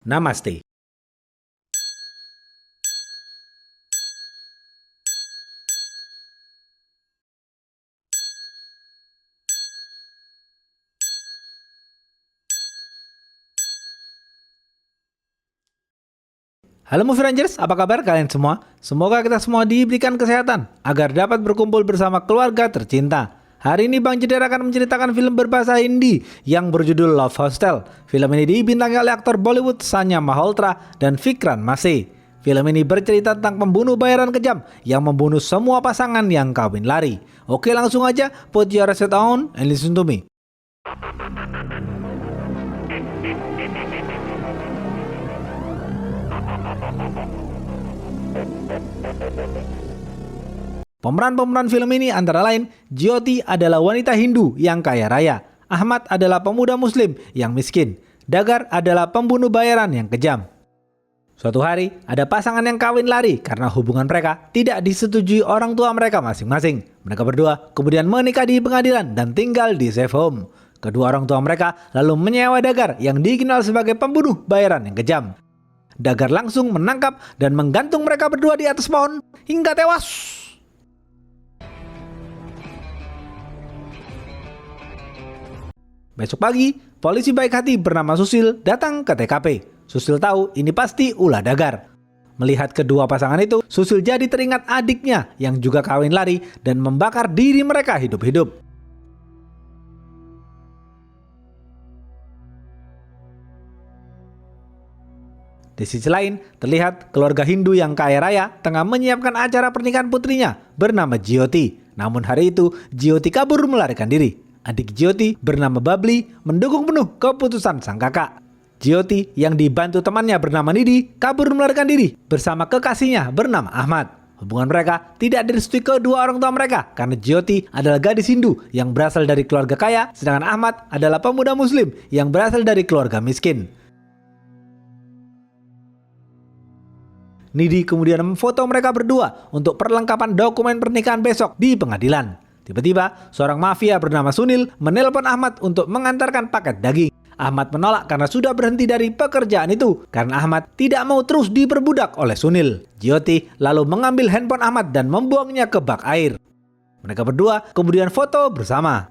Namaste. Halo Movie Rangers, apa kabar kalian semua? Semoga kita semua diberikan kesehatan agar dapat berkumpul bersama keluarga tercinta. Hari ini Bang Jeder akan menceritakan film berbahasa Hindi yang berjudul Love Hostel. Film ini dibintangi oleh aktor Bollywood Sanya Malhotra dan Vikram Masey. Film ini bercerita tentang pembunuh bayaran kejam yang membunuh semua pasangan yang kawin lari. Oke, langsung aja, put your headset on and listen to me. Pemeran-pemeran film ini antara lain, Jyoti adalah wanita Hindu yang kaya raya, Ahmad adalah pemuda Muslim yang miskin, Dagar adalah pembunuh bayaran yang kejam. Suatu hari, ada pasangan yang kawin lari karena hubungan mereka tidak disetujui orang tua mereka masing-masing. Mereka berdua kemudian menikah di pengadilan dan tinggal di safe home. Kedua orang tua mereka lalu menyewa Dagar yang dikenal sebagai pembunuh bayaran yang kejam. Dagar langsung menangkap dan menggantung mereka berdua di atas pohon hingga tewas. Besok pagi, polisi baik hati bernama Susil datang ke TKP. Susil tahu ini pasti ulah Dagar. Melihat kedua pasangan itu, Susil jadi teringat adiknya yang juga kawin lari dan membakar diri mereka hidup-hidup. Di sisi lain, terlihat keluarga Hindu yang kaya raya tengah menyiapkan acara pernikahan putrinya bernama Jyoti. Namun hari itu, Jyoti kabur melarikan diri. Adik Jyoti bernama Babli mendukung penuh keputusan sang kakak. Jyoti yang dibantu temannya bernama Nidi kabur melarikan diri bersama kekasihnya bernama Ahmad. Hubungan mereka tidak direstui kedua orang tua mereka karena Jyoti adalah gadis Hindu yang berasal dari keluarga kaya, sedangkan Ahmad adalah pemuda Muslim yang berasal dari keluarga miskin. Nidi kemudian memfoto mereka berdua untuk perlengkapan dokumen pernikahan besok di pengadilan. Tiba-tiba, seorang mafia bernama Sunil menelpon Ahmad untuk mengantarkan paket daging. Ahmad menolak karena sudah berhenti dari pekerjaan itu, karena Ahmad tidak mau terus diperbudak oleh Sunil. Jyoti lalu mengambil handphone Ahmad dan membuangnya ke bak air. Mereka berdua kemudian foto bersama.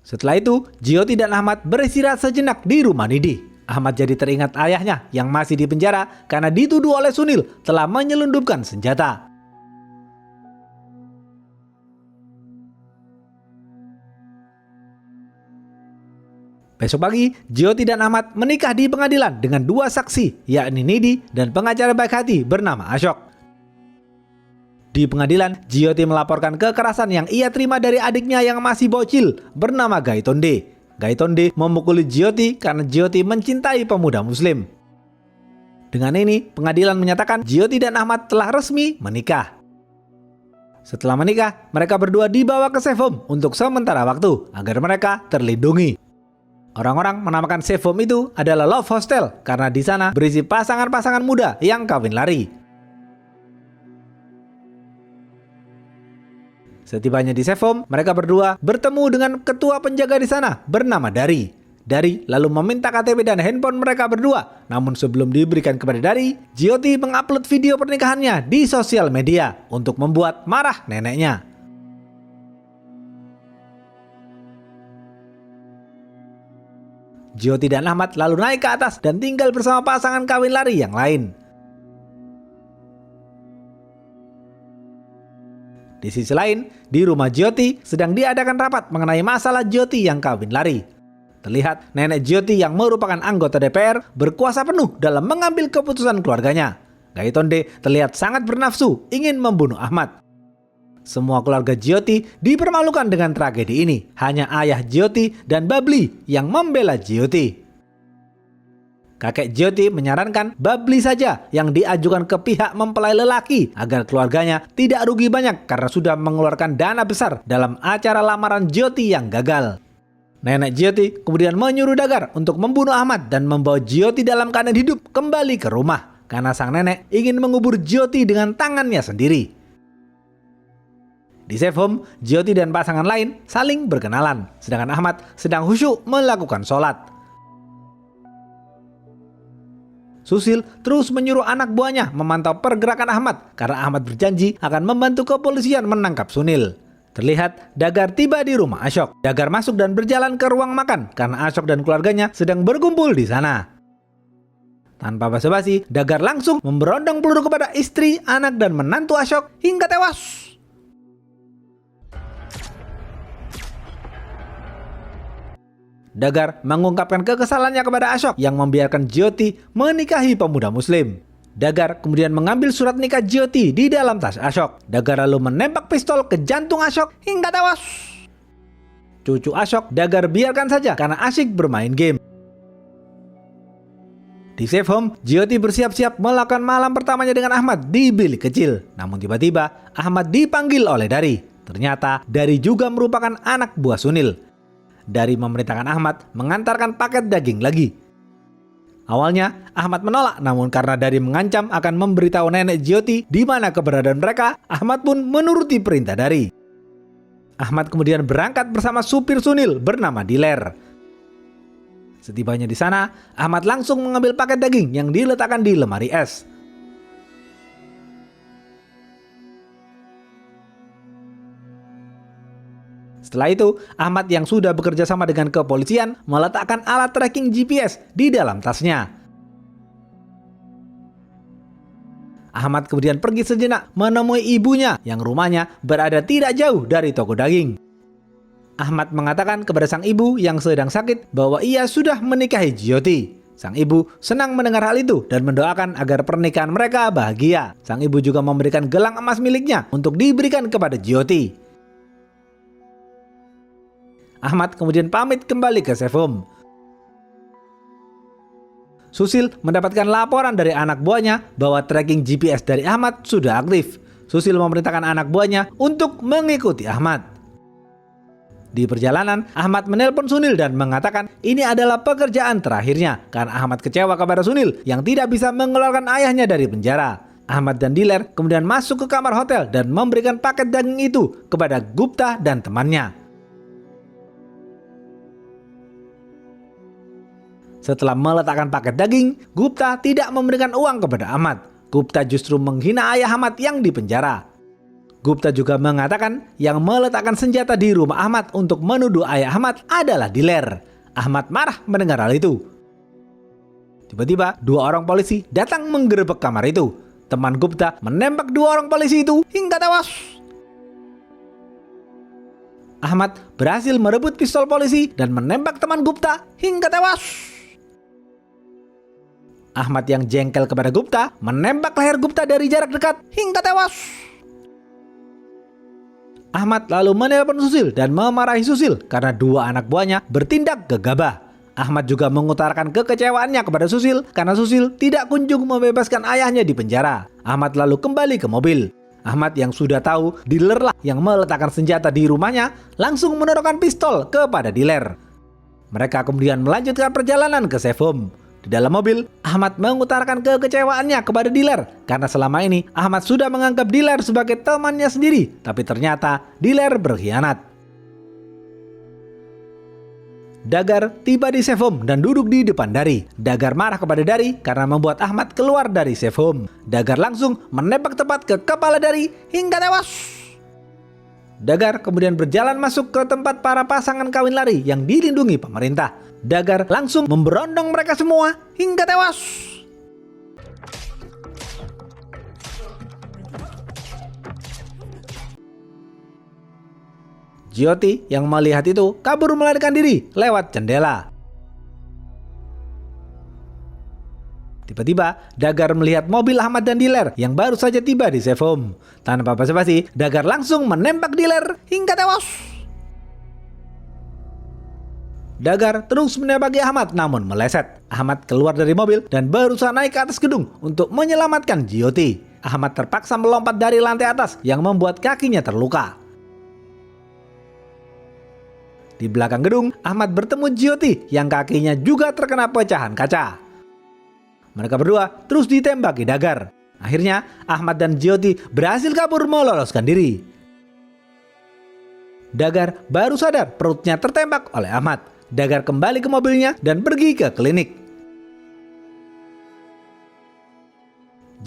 Setelah itu, Jyoti dan Ahmad beristirahat sejenak di rumah Nidi. Ahmad jadi teringat ayahnya yang masih di penjara karena dituduh oleh Sunil telah menyelundupkan senjata. Besok pagi, Jyoti dan Ahmad menikah di pengadilan dengan dua saksi, yakni Nidi dan pengacara baik hati bernama Ashok. Di pengadilan, Jyoti melaporkan kekerasan yang ia terima dari adiknya yang masih bocil bernama Gaitonde. Gaitonde memukuli Jyoti karena Jyoti mencintai pemuda Muslim. Dengan ini, pengadilan menyatakan Jyoti dan Ahmad telah resmi menikah. Setelah menikah, mereka berdua dibawa ke safe home untuk sementara waktu agar mereka terlindungi. Orang-orang menamakan safe home itu adalah Love Hostel karena di sana berisi pasangan-pasangan muda yang kawin lari. Setibanya di safe home, mereka berdua bertemu dengan ketua penjaga di sana bernama Dari. Dari lalu meminta KTP dan handphone mereka berdua. Namun sebelum diberikan kepada Dari, Jyoti mengupload video pernikahannya di sosial media untuk membuat marah neneknya. Jyoti dan Ahmad lalu naik ke atas dan tinggal bersama pasangan kawin lari yang lain. Di sisi lain, di rumah Jyoti sedang diadakan rapat mengenai masalah Jyoti yang kawin lari. Terlihat nenek Jyoti yang merupakan anggota DPR berkuasa penuh dalam mengambil keputusan keluarganya. Gaitonde terlihat sangat bernafsu ingin membunuh Ahmad. Semua keluarga Jyoti dipermalukan dengan tragedi ini. Hanya ayah Jyoti dan Babli yang membela Jyoti. Kakek Jyoti menyarankan Babli saja yang diajukan ke pihak mempelai lelaki agar keluarganya tidak rugi banyak karena sudah mengeluarkan dana besar dalam acara lamaran Jyoti yang gagal. Nenek Jyoti kemudian menyuruh Dagar untuk membunuh Ahmad dan membawa Jyoti dalam keadaan hidup kembali ke rumah karena sang nenek ingin mengubur Jyoti dengan tangannya sendiri. Di safe home, Jyoti dan pasangan lain saling berkenalan, sedangkan Ahmad sedang khusyuk melakukan sholat. Susil terus menyuruh anak buahnya memantau pergerakan Ahmad karena Ahmad berjanji akan membantu kepolisian menangkap Sunil. Terlihat Dagar tiba di rumah Ashok. Dagar masuk dan berjalan ke ruang makan karena Ashok dan keluarganya sedang berkumpul di sana. Tanpa basa-basi, Dagar langsung memberondong peluru kepada istri, anak, dan menantu Ashok hingga tewas. Dagar mengungkapkan kekesalannya kepada Ashok yang membiarkan Jyoti menikahi pemuda muslim. Dagar kemudian mengambil surat nikah Jyoti di dalam tas Ashok. Dagar lalu menembak pistol ke jantung Ashok hingga tewas. Cucu Ashok Dagar biarkan saja karena asyik bermain game. Di safe home, Jyoti bersiap-siap melakukan malam pertamanya dengan Ahmad di bilik kecil. Namun tiba-tiba Ahmad dipanggil oleh Dari. Ternyata Dari juga merupakan anak buah Sunil. Dari memerintahkan Ahmad mengantarkan paket daging lagi. Awalnya Ahmad menolak, namun karena Dari mengancam akan memberitahu nenek Jyoti di mana keberadaan mereka, Ahmad pun menuruti perintah Dari. Ahmad kemudian berangkat bersama supir Sunil bernama Diler. Setibanya di sana, Ahmad langsung mengambil paket daging yang diletakkan di lemari es. Setelah itu, Ahmad yang sudah bekerja sama dengan kepolisian meletakkan alat tracking GPS di dalam tasnya. Ahmad kemudian pergi sejenak menemui ibunya yang rumahnya berada tidak jauh dari toko daging. Ahmad mengatakan kepada sang ibu yang sedang sakit bahwa ia sudah menikahi Jyoti. Sang ibu senang mendengar hal itu dan mendoakan agar pernikahan mereka bahagia. Sang ibu juga memberikan gelang emas miliknya untuk diberikan kepada Jyoti. Ahmad kemudian pamit kembali ke safe home. Susil mendapatkan laporan dari anak buahnya bahwa tracking GPS dari Ahmad sudah aktif. Susil memerintahkan anak buahnya untuk mengikuti Ahmad. Di perjalanan, Ahmad menelpon Sunil dan mengatakan ini adalah pekerjaan terakhirnya karena Ahmad kecewa kepada Sunil yang tidak bisa mengeluarkan ayahnya dari penjara. Ahmad dan Diler kemudian masuk ke kamar hotel dan memberikan paket daging itu kepada Gupta dan temannya. Setelah meletakkan paket daging, Gupta tidak memberikan uang kepada Ahmad. Gupta justru menghina ayah Ahmad yang dipenjara. Gupta juga mengatakan yang meletakkan senjata di rumah Ahmad untuk menuduh ayah Ahmad adalah Diler. Ahmad marah mendengar hal itu. Tiba-tiba, 2 orang polisi datang menggerebek kamar itu. Teman Gupta menembak 2 orang polisi itu hingga tewas. Ahmad berhasil merebut pistol polisi dan menembak teman Gupta hingga tewas. Ahmad yang jengkel kepada Gupta menembak leher Gupta dari jarak dekat hingga tewas. Ahmad lalu menelpon Susil dan memarahi Susil karena 2 anak buahnya bertindak gegabah. Ahmad juga mengutarakan kekecewaannya kepada Susil karena Susil tidak kunjung membebaskan ayahnya di penjara. Ahmad lalu kembali ke mobil. Ahmad yang sudah tahu Diler lah yang meletakkan senjata di rumahnya langsung menorongkan pistol kepada Diler. Mereka kemudian melanjutkan perjalanan ke safe home. Di dalam mobil, Ahmad mengutarakan kekecewaannya kepada Diler karena selama ini Ahmad sudah menganggap Diler sebagai temannya sendiri, tapi ternyata Diler berkhianat. Dagar tiba di safe home dan duduk di depan Dari. Dagar marah kepada Dari karena membuat Ahmad keluar dari safe home. Dagar langsung menembak tepat ke kepala Dari hingga tewas. Dagar kemudian berjalan masuk ke tempat para pasangan kawin lari yang dilindungi pemerintah. Dagar langsung memberondong mereka semua hingga tewas. Jyoti yang melihat itu kabur melarikan diri lewat jendela. Tiba-tiba Dagar melihat mobil Ahmad dan Diler yang baru saja tiba di safe home. Tanpa basa-basi, Dagar langsung menembak Diler hingga tewas. Dagar terus menembaki Ahmad namun meleset. Ahmad keluar dari mobil dan berusaha naik ke atas gedung untuk menyelamatkan Jyoti. Ahmad terpaksa melompat dari lantai atas yang membuat kakinya terluka. Di belakang gedung, Ahmad bertemu Jyoti yang kakinya juga terkena pecahan kaca. Mereka berdua terus ditembaki Dagar. Akhirnya Ahmad dan Jyoti berhasil kabur meloloskan diri. Dagar baru sadar perutnya tertembak oleh Ahmad. Dagar kembali ke mobilnya dan pergi ke klinik.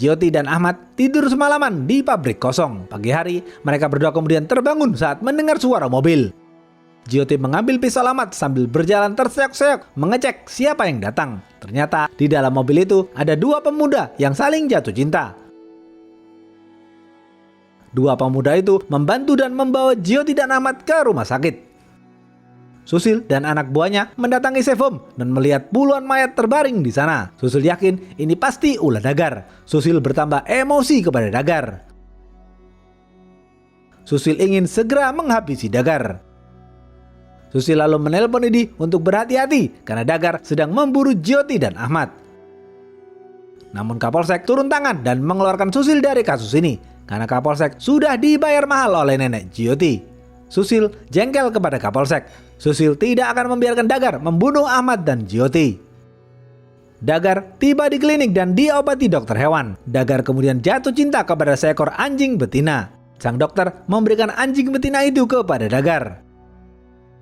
Jyoti dan Ahmad tidur semalaman di pabrik kosong. Pagi hari, mereka berdua kemudian terbangun saat mendengar suara mobil. Jyoti mengambil pistol Ahmad sambil berjalan terseok-seok mengecek siapa yang datang. Ternyata di dalam mobil itu ada dua pemuda yang saling jatuh cinta. Dua pemuda itu membantu dan membawa Jyoti dan Ahmad ke rumah sakit. Susil dan anak buahnya mendatangi safe home dan melihat puluhan mayat terbaring di sana. Susil yakin ini pasti ulah Dagar. Susil bertambah emosi kepada Dagar. Susil ingin segera menghabisi Dagar. Susil lalu menelpon Nidi untuk berhati-hati karena Dagar sedang memburu Jyoti dan Ahmad. Namun Kapolsek turun tangan dan mengeluarkan Susil dari kasus ini karena Kapolsek sudah dibayar mahal oleh nenek Jyoti. Susil jengkel kepada Kapolsek. Susil tidak akan membiarkan Dagar membunuh Ahmad dan Jyoti. Dagar tiba di klinik dan diobati dokter hewan. Dagar kemudian jatuh cinta kepada seekor anjing betina. Sang dokter memberikan anjing betina itu kepada Dagar.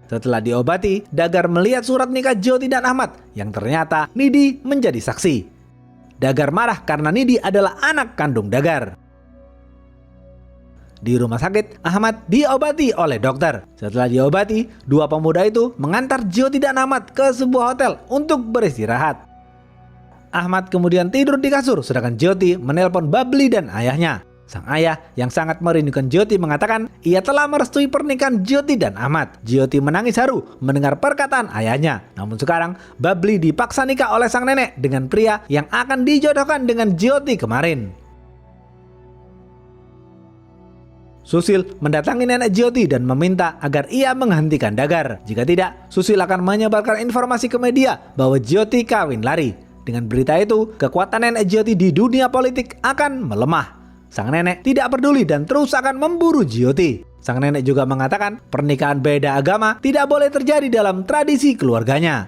Setelah diobati, Dagar melihat surat nikah Jyoti dan Ahmad yang ternyata Nidi menjadi saksi. Dagar marah karena Nidi adalah anak kandung Dagar. Di rumah sakit, Ahmad diobati oleh dokter. Setelah diobati, dua pemuda itu mengantar Jyoti dan Ahmad ke sebuah hotel untuk beristirahat. Ahmad kemudian tidur di kasur, sedangkan Jyoti menelpon Babli dan ayahnya. Sang ayah yang sangat merindukan Jyoti mengatakan ia telah merestui pernikahan Jyoti dan Ahmad. Jyoti menangis haru mendengar perkataan ayahnya. Namun sekarang Babli dipaksa nikah oleh sang nenek dengan pria yang akan dijodohkan dengan Jyoti kemarin. Susil mendatangi nenek Jyoti dan meminta agar ia menghentikan Dagar. Jika tidak, Susil akan menyebarkan informasi ke media bahwa Jyoti kawin lari. Dengan berita itu, kekuatan nenek Jyoti di dunia politik akan melemah. Sang nenek tidak peduli dan terus akan memburu Jyoti. Sang nenek juga mengatakan pernikahan beda agama tidak boleh terjadi dalam tradisi keluarganya.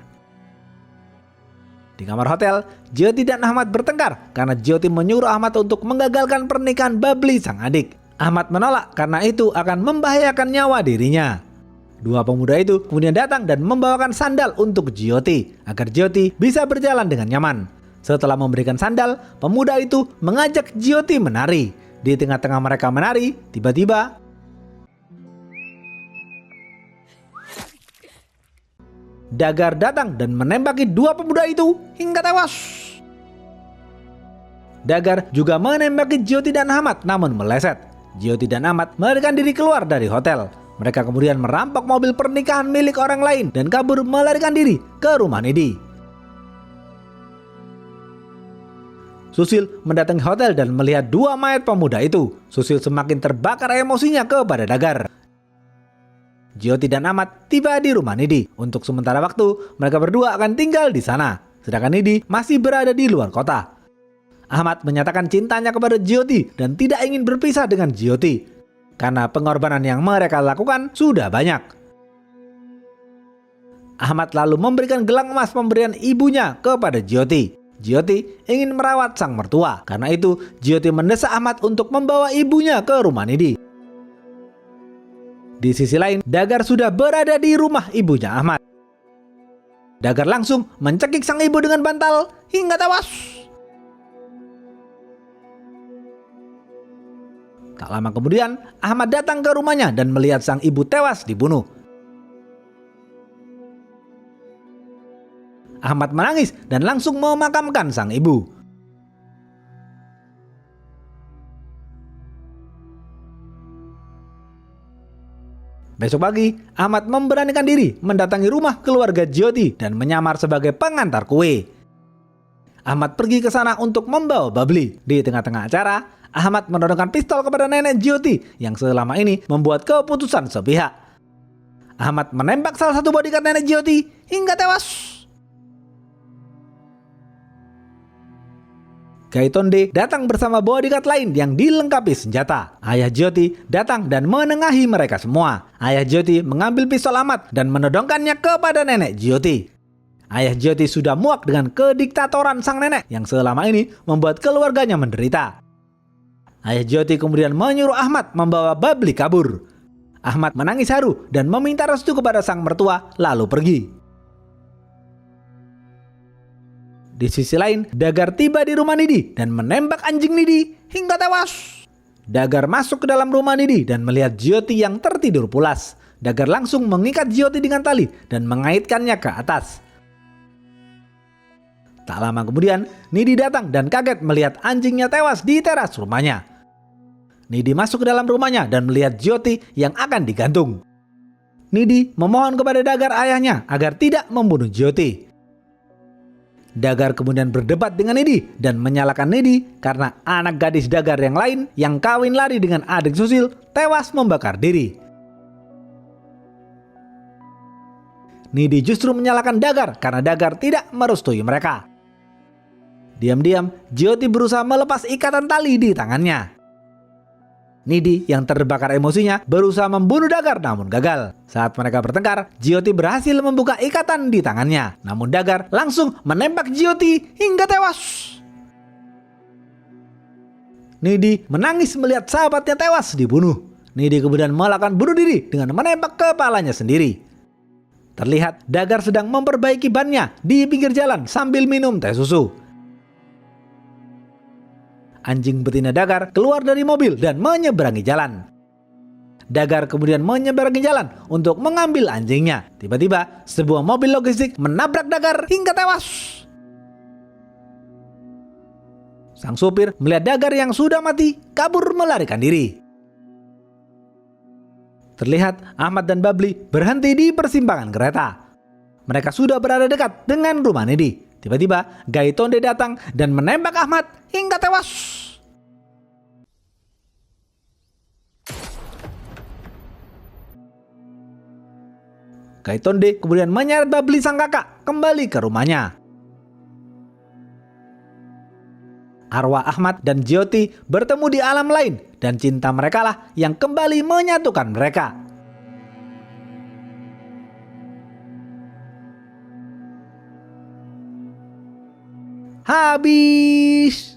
Di kamar hotel, Jyoti dan Ahmad bertengkar karena Jyoti menyuruh Ahmad untuk menggagalkan pernikahan Babli sang adik. Ahmad menolak karena itu akan membahayakan nyawa dirinya. Dua pemuda itu kemudian datang dan membawakan sandal untuk Jyoti agar Jyoti bisa berjalan dengan nyaman. Setelah memberikan sandal, pemuda itu mengajak Jyoti menari. Di tengah-tengah mereka menari, tiba-tiba Dagar datang dan menembaki dua pemuda itu hingga tewas. Dagar juga menembaki Jyoti dan Ahmad namun meleset. Jyoti dan Ahmad melarikan diri keluar dari hotel. Mereka kemudian merampok mobil pernikahan milik orang lain dan kabur melarikan diri ke rumah Nidi. Susil mendatangi hotel dan melihat dua mayat pemuda itu. Susil semakin terbakar emosinya kepada Dagar. Jyoti dan Ahmad tiba di rumah Nidi. Untuk sementara waktu, mereka berdua akan tinggal di sana. Sedangkan Nidi masih berada di luar kota. Ahmad menyatakan cintanya kepada Jyoti dan tidak ingin berpisah dengan Jyoti karena pengorbanan yang mereka lakukan sudah banyak. Ahmad lalu memberikan gelang emas pemberian ibunya kepada Jyoti. Jyoti ingin merawat sang mertua. Karena itu, Jyoti mendesak Ahmad untuk membawa ibunya ke rumah Nidi. Di sisi lain, Dagar sudah berada di rumah ibunya Ahmad. Dagar langsung mencekik sang ibu dengan bantal hingga tewas. Tak lama kemudian, Ahmad datang ke rumahnya dan melihat sang ibu tewas dibunuh. Ahmad menangis dan langsung memakamkan sang ibu. Besok pagi, Ahmad memberanikan diri mendatangi rumah keluarga Jyoti dan menyamar sebagai pengantar kue. Ahmad pergi ke sana untuk membawa Babli. Di tengah-tengah acara, Ahmad menodongkan pistol kepada nenek Jyoti yang selama ini membuat keputusan sepihak. Ahmad menembak salah satu bodyguard nenek Jyoti hingga tewas. Gaitonde datang bersama bodyguard lain yang dilengkapi senjata. Ayah Jyoti datang dan menengahi mereka semua. Ayah Jyoti mengambil pistol Ahmad dan menodongkannya kepada nenek Jyoti. Ayah Jyoti sudah muak dengan kediktatoran sang nenek yang selama ini membuat keluarganya menderita. Ayah Jyoti kemudian menyuruh Ahmad membawa Babli kabur. Ahmad menangis haru dan meminta restu kepada sang mertua lalu pergi. Di sisi lain, Dagar tiba di rumah Nidi dan menembak anjing Nidi hingga tewas. Dagar masuk ke dalam rumah Nidi dan melihat Jyoti yang tertidur pulas. Dagar langsung mengikat Jyoti dengan tali dan mengaitkannya ke atas. Tak lama kemudian, Nidi datang dan kaget melihat anjingnya tewas di teras rumahnya. Nidi masuk ke dalam rumahnya dan melihat Jyoti yang akan digantung. Nidi memohon kepada Dagar ayahnya agar tidak membunuh Jyoti. Dagar kemudian berdebat dengan Nidi dan menyalahkan Nidi karena anak gadis Dagar yang lain yang kawin lari dengan adik Susil tewas membakar diri. Nidi justru menyalahkan Dagar karena Dagar tidak merestui mereka. Diam-diam, Jyoti berusaha melepas ikatan tali di tangannya. Nidi yang terbakar emosinya berusaha membunuh Dagar namun gagal. Saat mereka bertengkar, Jyoti berhasil membuka ikatan di tangannya. Namun Dagar langsung menembak Jyoti hingga tewas. Nidi menangis melihat sahabatnya tewas dibunuh. Nidi kemudian melakukan bunuh diri dengan menembak kepalanya sendiri. Terlihat Dagar sedang memperbaiki bannya di pinggir jalan sambil minum teh susu. Anjing betina Dagar keluar dari mobil dan menyeberangi jalan. Dagar kemudian menyeberangi jalan untuk mengambil anjingnya. Tiba-tiba sebuah mobil logistik menabrak Dagar hingga tewas. Sang supir melihat Dagar yang sudah mati kabur melarikan diri. Terlihat Ahmad dan Babli berhenti di persimpangan kereta. Mereka sudah berada dekat dengan rumah Nidi. Tiba-tiba Gaitonde datang dan menembak Ahmad hingga tewas. Gaitonde kemudian menyeret Babli sang kakak kembali ke rumahnya. Arwah Ahmad dan Jyoti bertemu di alam lain dan cinta mereka lah yang kembali menyatukan mereka. Habis.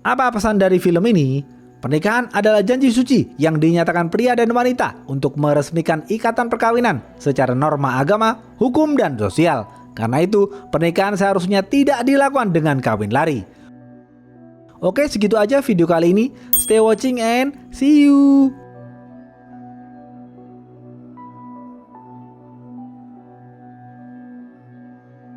Apa pesan dari film ini? Pernikahan adalah janji suci yang dinyatakan pria dan wanita untuk meresmikan ikatan perkawinan secara norma agama, hukum, dan sosial. Karena itu, pernikahan seharusnya tidak dilakukan dengan kawin lari. Oke, segitu aja video kali ini. Stay watching and see you.